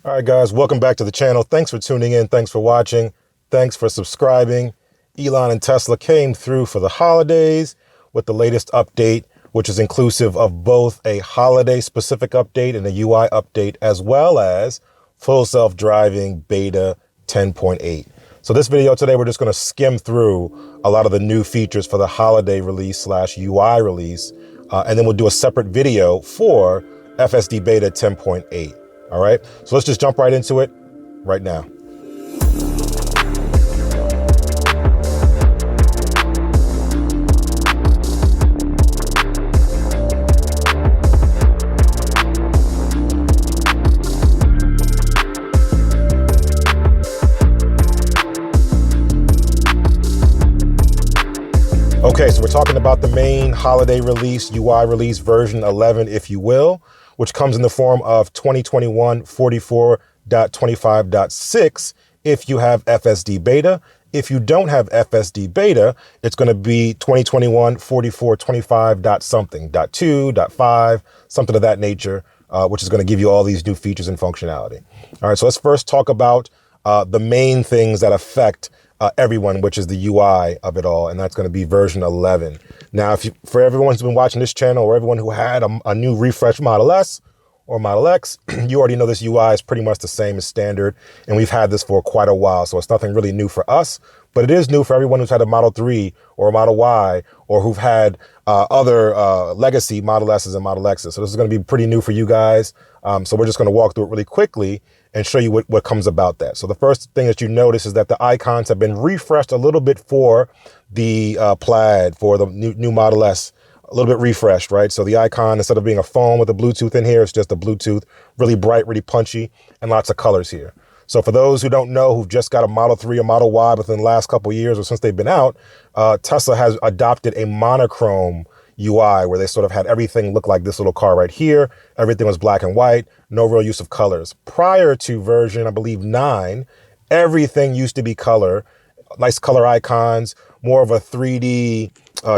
All right, guys, welcome back to the channel. Thanks for tuning in. Thanks for watching. Thanks for subscribing. Elon and Tesla came through for the holidays with the latest update, which is inclusive of both a holiday-specific update and a UI update, as well as full self-driving beta 10.8. So this video today, we're just going to skim through a lot of the new features for the holiday release / UI release, and then we'll do a separate video for FSD beta 10.8. All right, so let's just jump right into it right now. Okay, so we're talking about the main holiday release, UI release version 11, if you will, which comes in the form of 2021 44.25.6 if you have FSD beta. If you don't have FSD beta, it's going to be 2021 44.25. something, .2, .5, something of that nature, which is going to give you all these new features and functionality. All right, so let's first talk about the main things that affect everyone, which is the UI of it all, and that's going to be version 11. Now, for everyone who's been watching this channel, or everyone who had a new refreshed Model S or Model X, you already know this UI is pretty much the same as standard, and we've had this for quite a while, so it's nothing really new for us, but it is new for everyone who's had a Model 3 or a Model Y, or who've had other legacy Model S's and Model X's. So this is going to be pretty new for you guys. So we're just going to walk through it really quickly and show you what comes about that. So the first thing that you notice is that the icons have been refreshed a little bit for the Plaid, for the new Model S, a little bit refreshed, right? So the icon, instead of being a phone with a Bluetooth in here, it's just a Bluetooth, really bright, really punchy, and lots of colors here. So for those who don't know, who've just got a Model 3 or Model Y within the last couple of years or since they've been out, Tesla has adopted a monochrome UI where they sort of had everything look like this little car right here. Everything was black and white, no real use of colors. Prior to version, I believe 9, everything used to be color, nice color icons, more of a 3D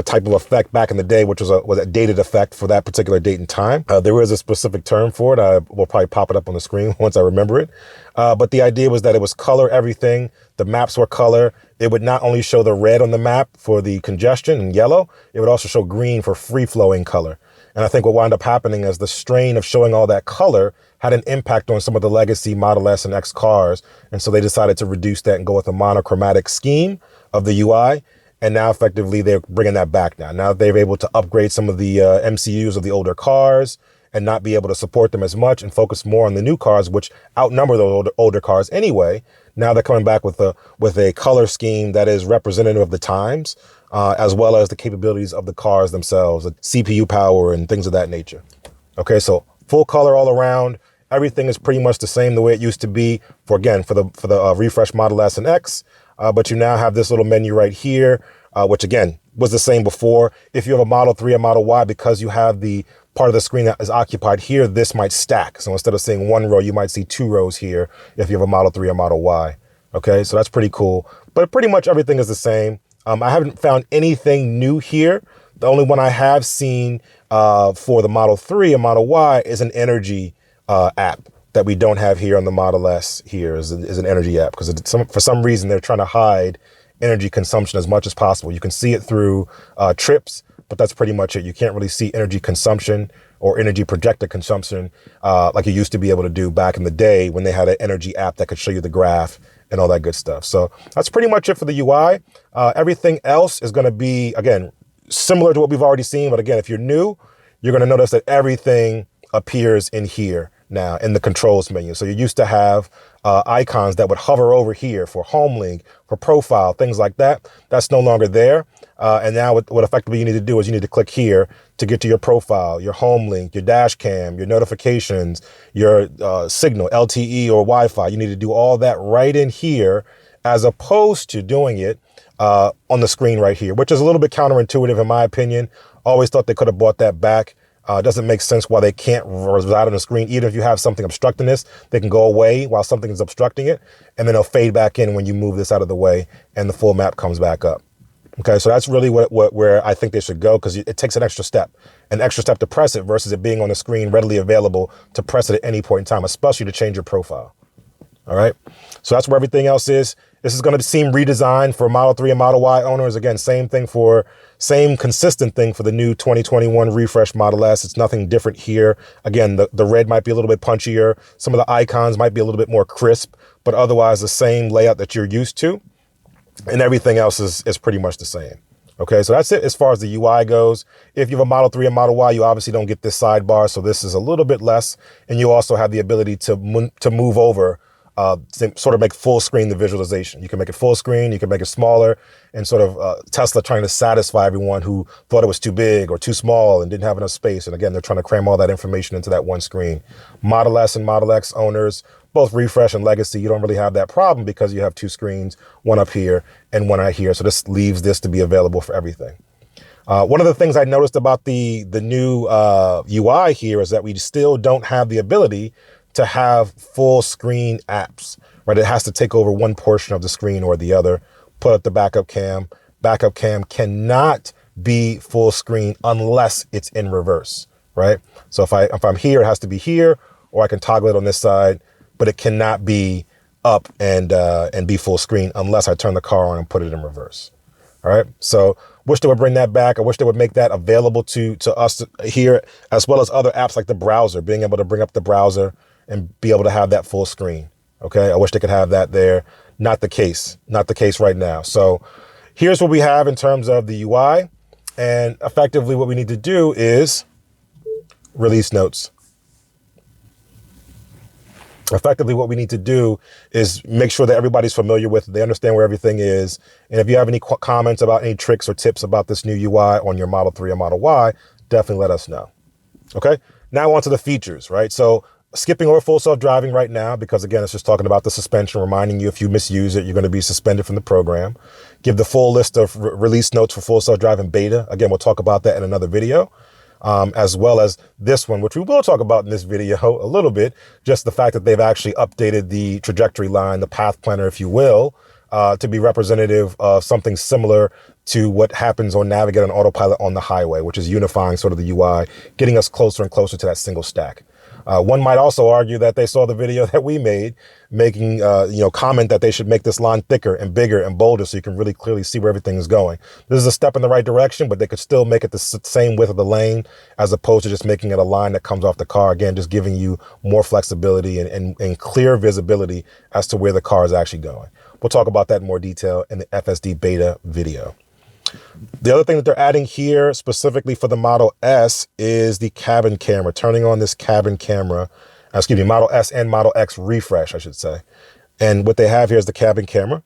type of effect back in the day, which was a dated effect for that particular date and time. There is a specific term for it. I will probably pop it up on the screen once I remember it. But the idea was that it was color everything. The maps were color. It would not only show the red on the map for the congestion and yellow, it would also show green for free-flowing color. And I think what wound up happening is the strain of showing all that color had an impact on some of the legacy Model S and X cars. And so they decided to reduce that and go with a monochromatic scheme of the UI. And now effectively they're bringing that back now. Now they're able to upgrade some of the MCUs of the older cars and not be able to support them as much and focus more on the new cars, which outnumber those older cars anyway. Now they're coming back with a color scheme that is representative of the times, as well as the capabilities of the cars themselves, the CPU power and things of that nature. Okay, so full color all around. Everything is pretty much the same the way it used to be for the refreshed Model S and X. But you now have this little menu right here, which again was the same before. If you have a Model 3 or Model Y, because you have the part of the screen that is occupied here, this might stack. So instead of seeing one row, you might see 2 rows here if you have a Model 3 or Model Y. Okay, so that's pretty cool. But pretty much everything is the same. I haven't found anything new here. The only one I have seen for the Model 3 and Model Y is an energy app that we don't have here on the Model S. Here is an energy app, because for some reason they're trying to hide energy consumption as much as possible. You can see it through trips, but that's pretty much it. You can't really see energy consumption or energy projected consumption like you used to be able to do back in the day when they had an energy app that could show you the graph and all that good stuff. So that's pretty much it for the UI. Everything else is going to be, again, similar to what we've already seen. But again, if you're new, you're going to notice that everything appears in here now in the controls menu. So you used to have icons that would hover over here for home link, for profile, things like that. That's no longer there. And now what effectively you need to do is you need to click here to get to your profile, your home link, your dash cam, your notifications, your signal, LTE or Wi-Fi. You need to do all that right in here, as opposed to doing it on the screen right here, which is a little bit counterintuitive in my opinion. Always thought they could have brought that back. It doesn't make sense why they can't reside on the screen. Even if you have something obstructing this, they can go away while something is obstructing it, and then they'll fade back in when you move this out of the way and the full map comes back up. Okay, so that's really where I think they should go, because it takes an extra step to press it versus it being on the screen readily available to press it at any point in time, especially to change your profile. All right, so that's where everything else is. This is going to seem redesigned for Model 3 and Model Y owners. Again, same consistent thing for the new 2021 refresh Model S. It's nothing different here. Again, the red might be a little bit punchier. Some of the icons might be a little bit more crisp, but otherwise the same layout that you're used to. And everything else is pretty much the same. Okay, so that's it as far as the UI goes. If you have a Model 3 and Model Y, you obviously don't get this sidebar, so this is a little bit less. And you also have the ability to move over, sort of make full screen the visualization. You can make it full screen, you can make it smaller, and sort of Tesla trying to satisfy everyone who thought it was too big or too small and didn't have enough space. And again, they're trying to cram all that information into that one screen. Model S and Model X owners, both refresh and legacy, you don't really have that problem because you have two screens, one up here and one out here. So this leaves this to be available for everything. One of the things I noticed about the new UI here is that we still don't have the ability to have full screen apps, right? It has to take over one portion of the screen or the other. Put up the backup cam. Backup cam cannot be full screen unless it's in reverse, right? So if I'm here, it has to be here, or I can toggle it on this side, but it cannot be up and be full screen unless I turn the car on and put it in reverse. All right. So wish they would bring that back. I wish they would make that available to us here, as well as other apps like the browser, being able to bring up the browser and be able to have that full screen. Okay. I wish they could have that there. Not the case right now. So here's what we have in terms of the UI, and effectively what we need to do is release notes. Effectively, what we need to do is make sure that everybody's familiar with it. They understand where everything is. And if you have any comments about any tricks or tips about this new UI on your Model 3 or Model Y, definitely let us know. Okay, now on to the features, right? So skipping over full self-driving right now, because again, it's just talking about the suspension, reminding you if you misuse it, you're going to be suspended from the program. Give the full list of release notes for full self-driving beta. Again, we'll talk about that in another video. As well as this one, which we will talk about in this video a little bit, just the fact that they've actually updated the trajectory line, the path planner, if you will, to be representative of something similar to what happens on Navigate and Autopilot on the highway, which is unifying sort of the UI, getting us closer and closer to that single stack. One might also argue that they saw the video that we made, making, comment that they should make this line thicker and bigger and bolder so you can really clearly see where everything is going. This is a step in the right direction, but they could still make it the same width of the lane as opposed to just making it a line that comes off the car. Again, just giving you more flexibility and clear visibility as to where the car is actually going. We'll talk about that in more detail in the FSD beta video. The other thing that they're adding here specifically for the Model S is the cabin camera, turning on this cabin camera, Model S and Model X refresh, I should say. And what they have here is the cabin camera.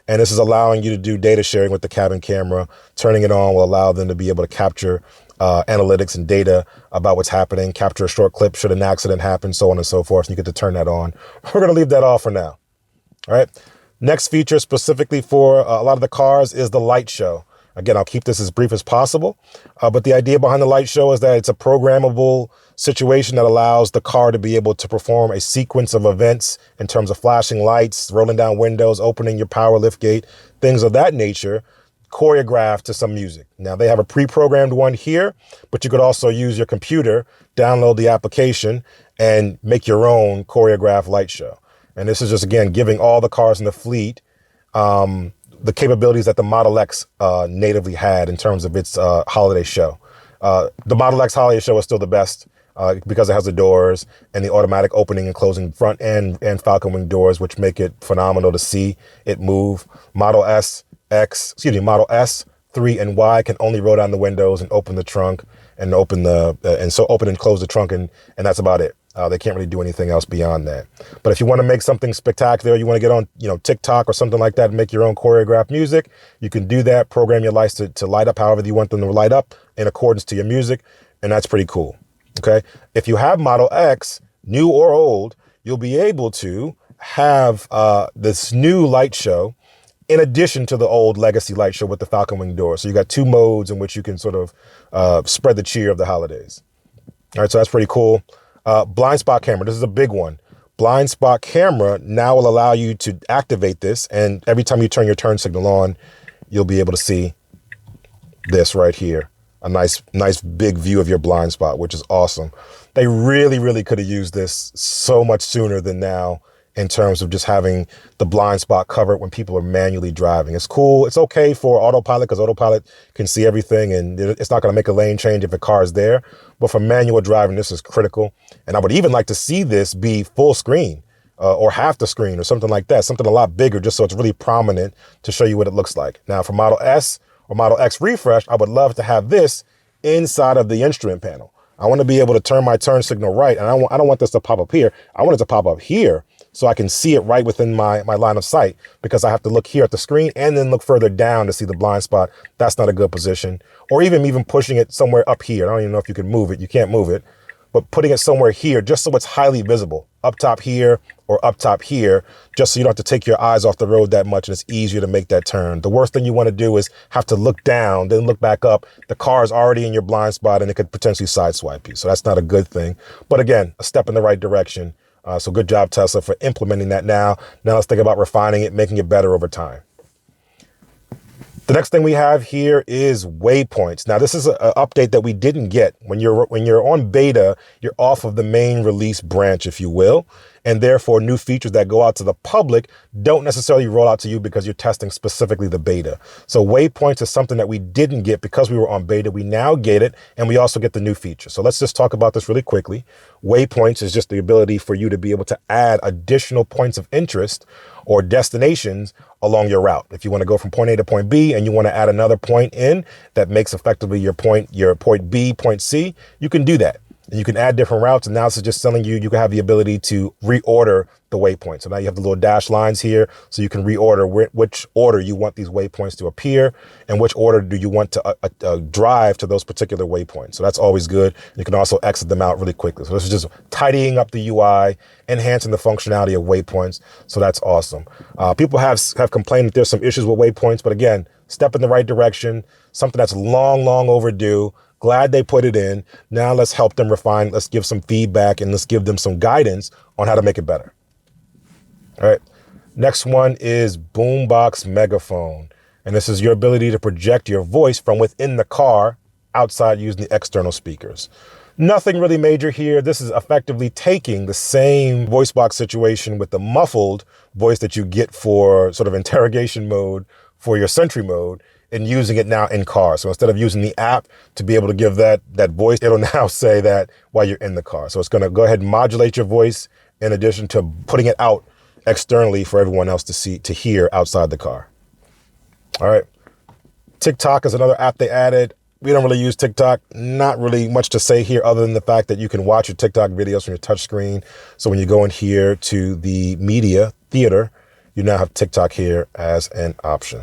And this is allowing you to do data sharing with the cabin camera. Turning it on will allow them to be able to capture analytics and data about what's happening, capture a short clip should an accident happen, so on and so forth. And you get to turn that on. We're going to leave that off for now. All right. Next feature specifically for a lot of the cars is the light show. Again, I'll keep this as brief as possible, but the idea behind the light show is that it's a programmable situation that allows the car to be able to perform a sequence of events in terms of flashing lights, rolling down windows, opening your power lift gate, things of that nature, choreographed to some music. Now, they have a pre-programmed one here, but you could also use your computer, download the application, and make your own choreographed light show. And this is just, again, giving all the cars in the fleet the capabilities that the Model X natively had in terms of its holiday show. The Model X holiday show is still the best because it has the doors and the automatic opening and closing front and Falcon Wing doors, which make it phenomenal to see it move. Model S, Model S, 3, and Y can only roll down the windows and open the trunk and open and close the trunk, and that's about it. They can't really do anything else beyond that. But if you want to make something spectacular, you want to get on, TikTok or something like that and make your own choreographed music, you can do that. Program your lights to light up however you want them to light up in accordance to your music, and that's pretty cool. Okay. If you have Model X, new or old, you'll be able to have this new light show in addition to the old legacy light show with the Falcon Wing door. So you got two modes in which you can sort of spread the cheer of the holidays. All right. So that's pretty cool. Blind spot camera. This is a big one. Blind spot camera now will allow you to activate this. And every time you turn your turn signal on, you'll be able to see this right here. A nice big view of your blind spot, which is awesome. They really could have used this so much sooner than now in terms of just having the blind spot covered when people are manually driving. It's cool. It's okay for Autopilot because Autopilot can see everything and it's not going to make a lane change if a car is there. But for manual driving, this is critical. And I would even like to see this be full screen or half the screen or something like that, something a lot bigger just so it's really prominent to show you what it looks like. Now for Model S or Model X refresh, I would love to have this inside of the instrument panel. I want to be able to turn my turn signal right, and I don't want this to pop up here. I want it to pop up here so I can see it right within my line of sight, because I have to look here at the screen and then look further down to see the blind spot. That's not a good position. Or even pushing it somewhere up here. I don't even know if you can move it. You can't move it. But putting it somewhere here just so it's highly visible, up top here or up top here, just so you don't have to take your eyes off the road that much and it's easier to make that turn. The worst thing you want to do is have to look down, then look back up. The car is already in your blind spot and it could potentially sideswipe you. So that's not a good thing. But again, a step in the right direction. So good job, Tesla, for implementing that now. Now let's think about refining it, making it better over time. The next thing we have here is Waypoints. Now, this is an update that we didn't get. When you're on beta, you're off of the main release branch, if you will, and therefore new features that go out to the public don't necessarily roll out to you because you're testing specifically the beta. So Waypoints is something that we didn't get because we were on beta. We now get it, and we also get the new feature. So let's just talk about this really quickly. Waypoints is just the ability for you to be able to add additional points of interest or destinations along your route. If you want to go from point A to point B and you want to add another point in that makes effectively your point B, point C, you can do that. And you can add different routes. And now this is just telling you, you can have the ability to reorder the waypoints. So now you have the little dash lines here, so you can reorder which order you want these waypoints to appear and which order do you want to drive to those particular waypoints. So that's always good. You can also exit them out really quickly. So this is just tidying up the UI, enhancing the functionality of waypoints. So that's awesome. People have complained that there's some issues with waypoints, but again, step in the right direction, something that's long overdue. Glad they put it in. Now let's help them refine. Let's give some feedback and let's give them some guidance on how to make it better. All right. Next one is Boombox Megaphone. And this is your ability to project your voice from within the car outside using the external speakers. Nothing really major here. This is effectively taking the same voice box situation with the muffled voice that you get for sort of interrogation mode for your Sentry mode and using it now in car. So instead of using the app to be able to give that voice, it'll now say that while you're in the car. So it's going to go ahead and modulate your voice in addition to putting it out externally for everyone else to hear outside the car. All right. TikTok is another app they added. We don't really use TikTok. Not really much to say here other than the fact that you can watch your TikTok videos from your touch screen. So when you go in here to the media theater, you now have TikTok here as an option.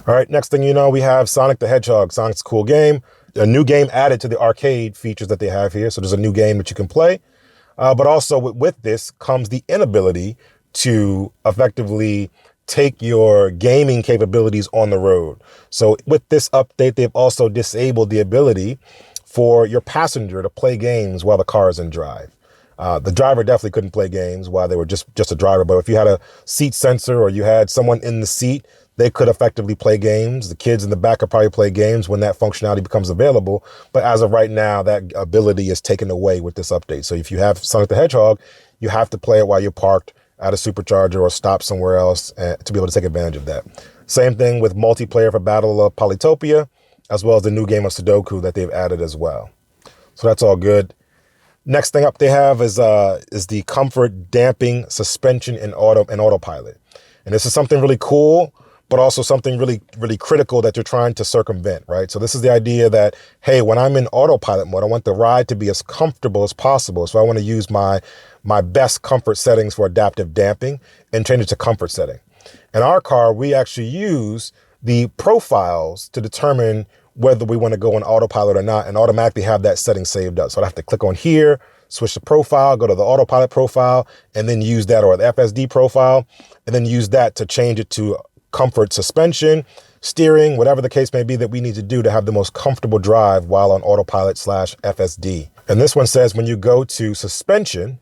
All right, next thing you know, we have Sonic the Hedgehog. Sonic's a cool game. A new game added to the arcade features that they have here. So there's a new game that you can play. But also with this comes the inability to effectively take your gaming capabilities on the road. So with this update, they've also disabled the ability for your passenger to play games while the car is in drive. The driver definitely couldn't play games while they were just a driver. But if you had a seat sensor or you had someone in the seat, they could effectively play games. The kids in the back could probably play games when that functionality becomes available. But as of right now, that ability is taken away with this update. So if you have Sonic the Hedgehog, you have to play it while you're parked at a supercharger or stop somewhere else to be able to take advantage of that. Same thing with multiplayer for Battle of Polytopia, as well as the new game of Sudoku that they've added as well. So that's all good. Next thing up they have is the comfort damping suspension in Autopilot. And this is something really cool, but also something really critical that you're trying to circumvent, right? So this is the idea that, hey, when I'm in autopilot mode, I want the ride to be as comfortable as possible. So I want to use my best comfort settings for adaptive damping and change it to comfort setting. In our car, we actually use the profiles to determine whether we want to go on autopilot or not and automatically have that setting saved up. So I'd have to click on here, switch the profile, go to the autopilot profile, and then use that, or the FSD profile, and then use that to change it to comfort suspension, steering, whatever the case may be that we need to do to have the most comfortable drive while on autopilot /FSD. And this one says when you go to suspension,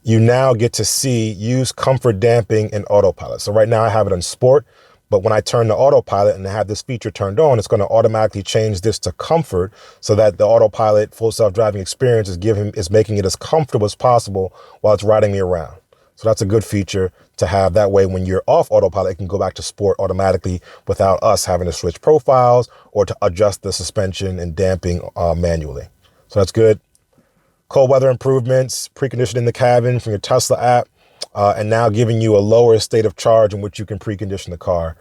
you now get to see use comfort damping in autopilot. So right now I have it on sport, But when I turn the autopilot and have this feature turned on, it's going to automatically change this to comfort so that the autopilot full self-driving experience is making it as comfortable as possible while it's riding me around. So that's a good feature to have. That way, when you're off autopilot, it can go back to sport automatically without us having to switch profiles or to adjust the suspension and damping manually. So that's good. Cold weather improvements, preconditioning the cabin from your Tesla app, and now giving you a lower state of charge in which you can precondition the car.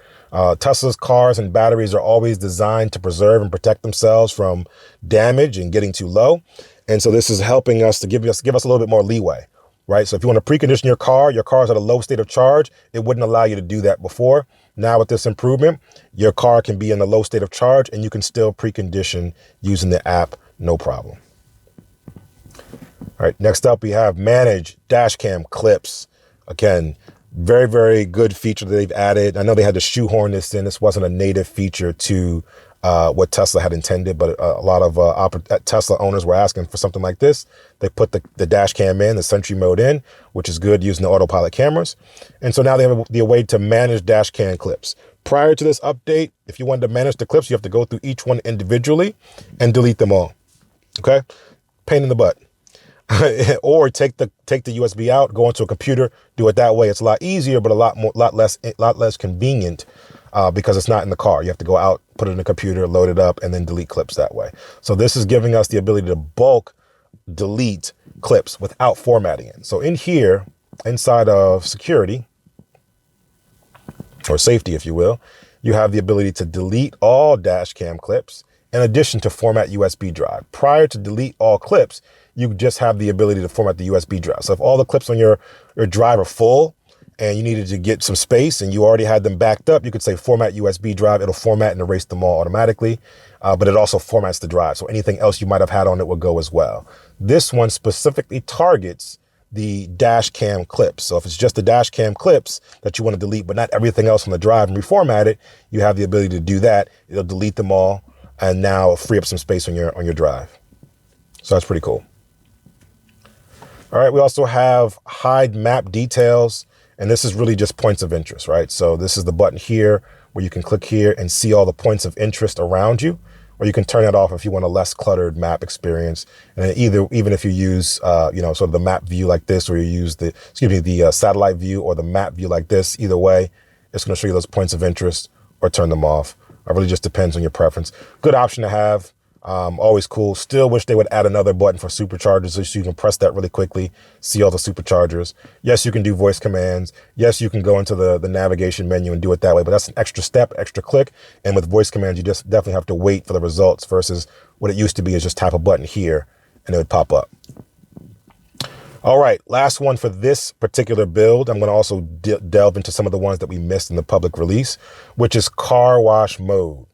Tesla's cars and batteries are always designed to preserve and protect themselves from damage and getting too low. And so this is helping us to give us a little bit more leeway. Right? So if you want to precondition your car's at a low state of charge, it wouldn't allow you to do that before. Now with this improvement, your car can be in a low state of charge and you can still precondition using the app, no problem. All right, next up we have manage Dashcam clips. Again, very, very good feature that they've added. I know they had to shoehorn this in. This wasn't a native feature to what Tesla had intended, but a lot of Tesla owners were asking for something like this. They put the dash cam in, the Sentry mode in, which is good using the autopilot cameras. And so now they have the way to manage dash cam clips. Prior to this update, if you wanted to manage the clips, you have to go through each one individually and delete them all. Okay? Pain in the butt. Or take the USB out, go into a computer, do it that way. It's a lot easier, but a lot less convenient. Because it's not in the car. You have to go out, put it in a computer, load it up, and then delete clips that way. So this is giving us the ability to bulk delete clips without formatting it. So in here, inside of security, or safety, if you will, you have the ability to delete all dash cam clips in addition to format USB drive. Prior to delete all clips, you just have the ability to format the USB drive. So if all the clips on your drive are full, and you needed to get some space and you already had them backed up, you could say format USB drive. It'll format and erase them all automatically, but it also formats the drive. So anything else you might have had on it will go as well. This one specifically targets the dash cam clips. So if it's just the dash cam clips that you want to delete, but not everything else on the drive and reformat it, you have the ability to do that. It'll delete them all and now free up some space on your drive. So that's pretty cool. All right, we also have hide map details. And this is really just points of interest, right? So this is the button here where you can click here and see all the points of interest around you, or you can turn it off if you want a less cluttered map experience. And even if you use, sort of the map view like this, or you use the satellite view or the map view like this, either way, it's going to show you those points of interest or turn them off. It really just depends on your preference. Good option to have. Always cool. Still wish they would add another button for superchargers so you can press that really quickly, see all the superchargers. Yes, you can do voice commands. Yes, you can go into the navigation menu and do it that way, but that's an extra step, extra click. And with voice commands, you just definitely have to wait for the results versus what it used to be is just tap a button here and it would pop up. All right, last one for this particular build. I'm going to also delve into some of the ones that we missed in the public release, which is car wash mode.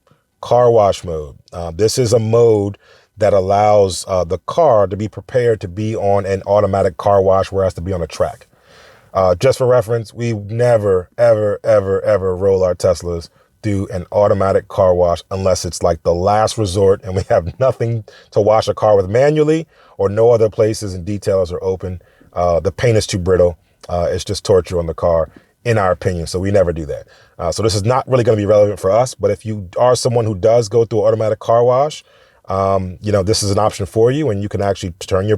Car wash mode. This is a mode that allows the car to be prepared to be on an automatic car wash, whereas to be on a track. Just for reference, we never, ever, ever, ever roll our Teslas through an automatic car wash unless it's like the last resort and we have nothing to wash a car with manually or no other places and details are open. The paint is too brittle. It's just torture on the car, in our opinion. So we never do that. So this is not really going to be relevant for us. But if you are someone who does go through automatic car wash, this is an option for you, and you can actually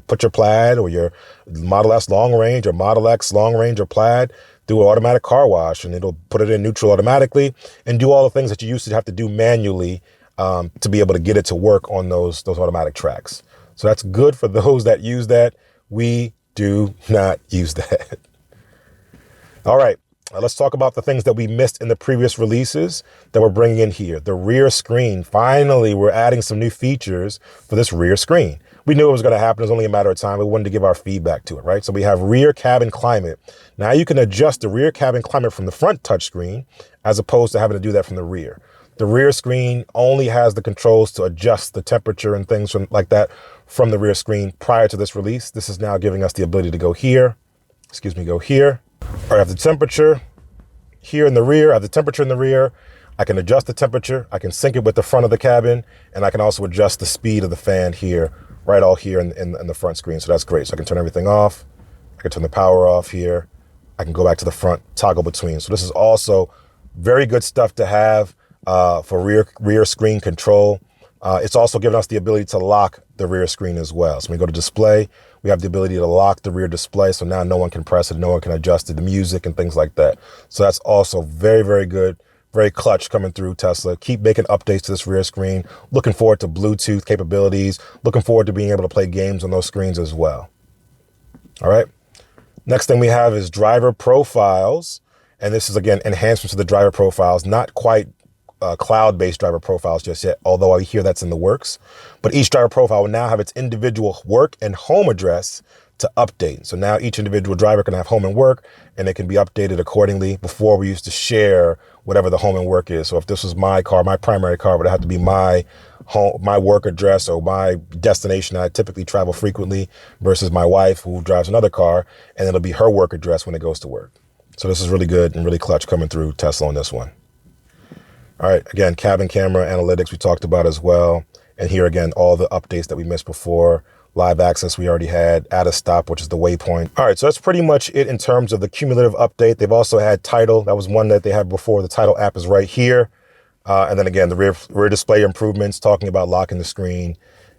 put your Plaid or your Model S long range or Model X long range or Plaid through an automatic car wash, and it'll put it in neutral automatically and do all the things that you used to have to do manually to be able to get it to work on those automatic tracks. So that's good for those that use that. We do not use that. All right. Let's talk about the things that we missed in the previous releases that we're bringing in here. The rear screen. Finally, we're adding some new features for this rear screen. We knew it was going to happen. It was only a matter of time. We wanted to give our feedback to it, right? So we have rear cabin climate. Now you can adjust the rear cabin climate from the front touchscreen as opposed to having to do that from the rear. The rear screen only has the controls to adjust the temperature and things like that from the rear screen prior to this release. This is now giving us the ability to go here. Go here. I have the temperature here in the rear. I have the temperature in the rear. I can adjust the temperature. I can sync it with the front of the cabin. And I can also adjust the speed of the fan here, right all here in the front screen. So that's great. So I can turn everything off. I can turn the power off here. I can go back to the front, toggle between. So this is also Very good stuff to have for rear screen control. It's also given us the ability to lock the rear screen as well. So when we go to display, we have the ability to lock the rear display. So now no one can press it, no one can adjust it, the music and things like that. So that's also very, very good, very clutch coming through Tesla. Keep making updates to this rear screen. Looking forward to Bluetooth capabilities. Looking forward to being able to play games on those screens as well. All right. Next thing we have is driver profiles. And this is, again, enhancements to the driver profiles, not quite cloud-based driver profiles just yet, although I hear that's in the works. But each driver profile will now have its individual work and home address to update. So now each individual driver can have home and work, and it can be updated accordingly. Before, we used to share whatever the home and work is. So if this was my car, my primary car would have to be my home, my work address, or my destination that I typically travel frequently, versus my wife who drives another car, and it'll be her work address when it goes to work. So this is really good and really clutch coming through Tesla on this one. All right, again, cabin camera analytics we talked about as well. And here again, all the updates that we missed before. Live access we already had. Add a stop, which is the waypoint. All right, so that's pretty much it in terms of the cumulative update. They've also had Tidal. That was one that they had before. The Tidal app is right here. And then again, the rear display improvements, talking about locking the screen.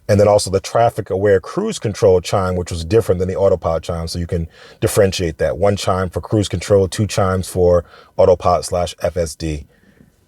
And then also the traffic-aware cruise control chime, which was different than the Autopilot chime. So you can differentiate that. 1 chime for cruise control, 2 chimes for Autopilot/FSD.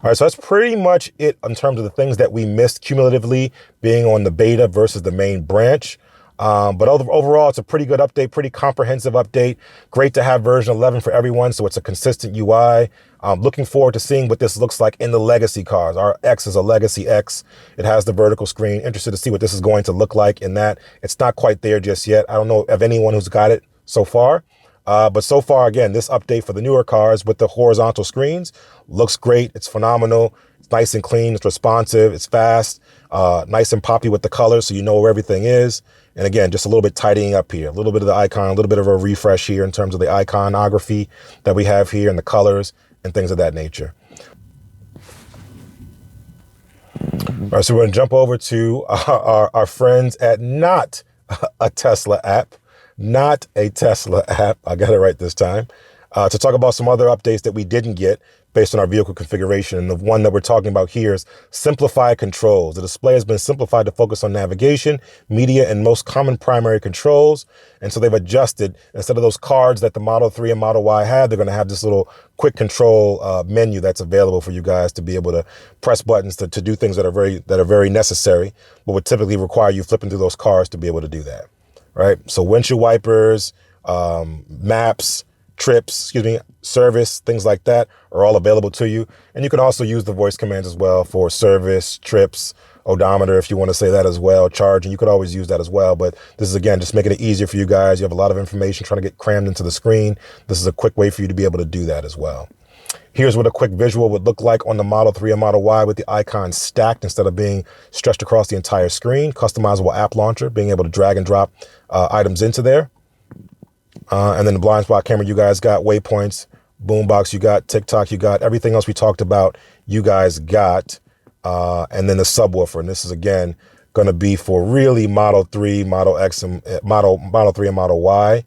All right, so that's pretty much it in terms of the things that we missed cumulatively being on the beta versus the main branch. But overall, it's a pretty good update, pretty comprehensive update. Great to have version 11 for everyone, so it's a consistent UI. Looking forward to seeing what this looks like in the legacy cars. Our X is a legacy X. It has the vertical screen. Interested to see what this is going to look like in that. It's not quite there just yet. I don't know of anyone who's got it so far. But so far, again, this update for the newer cars with the horizontal screens looks great. It's phenomenal. It's nice and clean. It's responsive. It's fast, nice and poppy with the colors, so you know where everything is. And again, just a little bit tidying up here, a little bit of the icon, a little bit of a refresh here in terms of the iconography that we have here and the colors and things of that nature. All right, so we're going to jump over to our friends at Not a Tesla App. Not a Tesla app, I got it right this time, to talk about some other updates that we didn't get based on our vehicle configuration. And the one that we're talking about here is simplified controls. The display has been simplified to focus on navigation, media, and most common primary controls. And so they've adjusted, instead of those cards that the Model 3 and Model Y have, they're going to have this little quick control menu that's available for you guys to be able to press buttons to do things that are very necessary, but would typically require you flipping through those cards to be able to do that. Right, so windshield wipers, maps, trips, service, things like that are all available to you. And you can also use the voice commands as well for service, trips, odometer, if you want to say that as well, charging. You could always use that as well. But this is, again, just making it easier for you guys. You have a lot of information trying to get crammed into the screen. This is a quick way for you to be able to do that as well. Here's what a quick visual would look like on the Model 3 and Model Y with the icons stacked instead of being stretched across the entire screen. Customizable app launcher, being able to drag and drop items into there. And then the blind spot camera, you guys got Waypoints, Boombox, you got TikTok, you got everything else we talked about, you guys got. And then the subwoofer. And this is, again, going to be for really Model 3, Model X, and Model 3 and Model Y,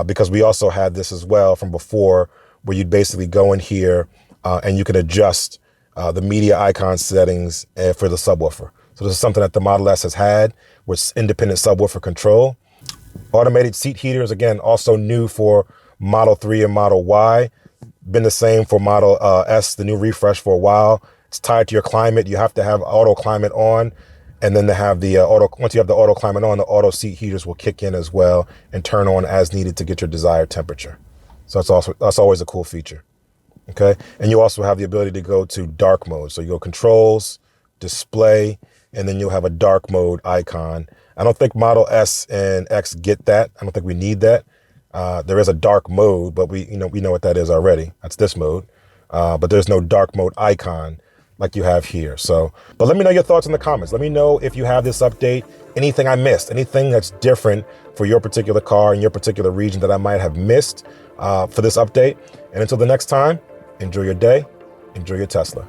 because we also had this as well from before, where you'd basically go in here and you can adjust the media icon settings for the subwoofer. So this is something that the Model S has had with independent subwoofer control. Automated seat heaters, again, also new for Model 3 and Model Y. Been the same for Model S, the new refresh for a while. It's tied to your climate. You have to have auto climate on. And then they have the once you have the auto climate on, the auto seat heaters will kick in as well and turn on as needed to get your desired temperature. So that's always a cool feature. Okay. And you also have the ability to go to dark mode. So you go controls, display, and then you'll have a dark mode icon. I don't think Model S and X get that. I don't think we need that. There is a dark mode, but we know what that is already. That's this mode. But there's no dark mode icon like you have here. So, but let me know your thoughts in the comments. Let me know if you have this update, anything I missed, anything that's different for your particular car in your particular region that I might have missed for this update. And until the next time, enjoy your day, enjoy your Tesla.